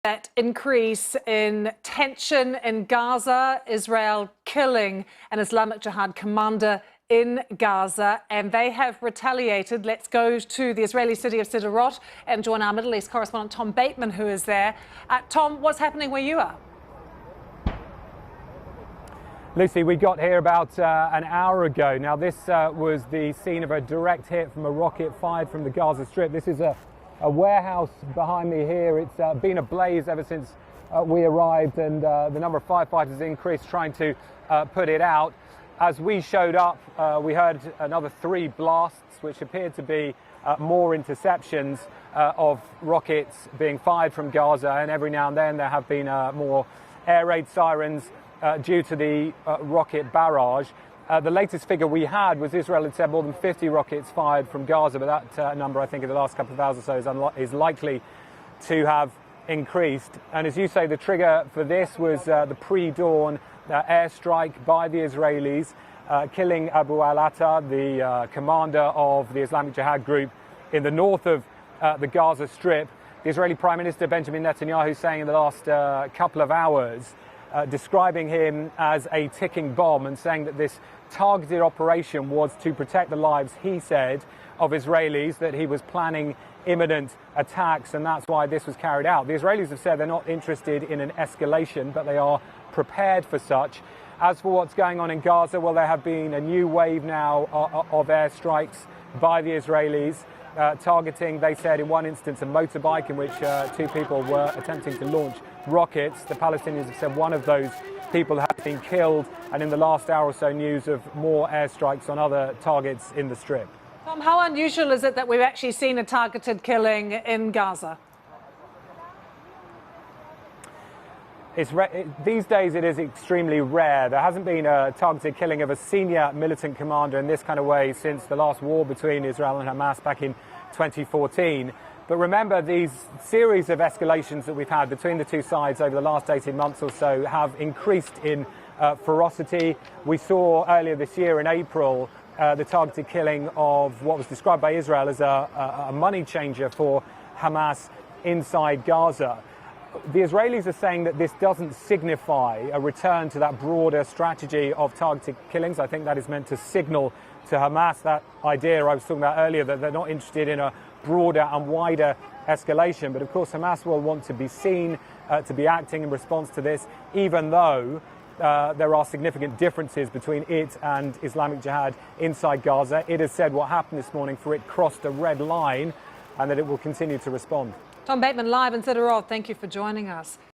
That increase in tension in Gaza, Israel killing an Islamic Jihad commander in Gaza, and they have retaliated. Let's go to the Israeli city of Sderot and join our Middle East correspondent Tom Bateman, who is there. Tom, what's happening where you are? Lucy, we got here about an hour ago. Now, this was the scene of a direct hit from a rocket fired from the Gaza Strip. This is a warehouse behind me here. It's been ablaze ever since we arrived, and the number of firefighters increased trying to put it out. As we showed up, we heard another 3 blasts, which appeared to be more interceptions of rockets being fired from Gaza, and every now and then there have been more air raid sirens due to the rocket barrage. The latest figure we had was Israel had said more than 50 rockets fired from Gaza, but that number, I think, in the last couple of hours or so is likely to have increased. And as you say, the trigger for this was the pre-dawn airstrike by the Israelis, killing Abu al-Atta, the commander of the Islamic Jihad group in the north of the Gaza Strip. The Israeli Prime Minister Benjamin Netanyahu saying in the last couple of hours, describing him as a ticking bomb and saying that this targeted operation was to protect the lives, he said, of Israelis, that he was planning imminent attacks, and that's why this was carried out. The Israelis have said they're not interested in an escalation, but they are prepared for such. As for what's going on in Gaza, well, there have been a new wave now of airstrikes by the Israelis, targeting, they said in one instance, a motorbike in which 2 people were attempting to launch rockets. The Palestinians have said one of those people has been killed, and in the last hour or so, news of more airstrikes on other targets in the Strip. Tom, how unusual is it that we've actually seen a targeted killing in Gaza? These days it is extremely rare. There hasn't been a targeted killing of a senior militant commander in this kind of way since the last war between Israel and Hamas back in 2014. But remember, these series of escalations that we've had between the two sides over the last 18 months or so have increased in ferocity. We saw earlier this year in April the targeted killing of what was described by Israel as a money changer for Hamas inside Gaza. The Israelis are saying that this doesn't signify a return to that broader strategy of targeted killings. I think that is meant to signal to Hamas that idea I was talking about earlier, that they're not interested in a broader and wider escalation. But of course, Hamas will want to be seen to be acting in response to this, even though there are significant differences between it and Islamic Jihad inside Gaza. It has said what happened this morning, for it crossed a red line, and that it will continue to respond. Tom Bateman live in Sderot. Thank you for joining us.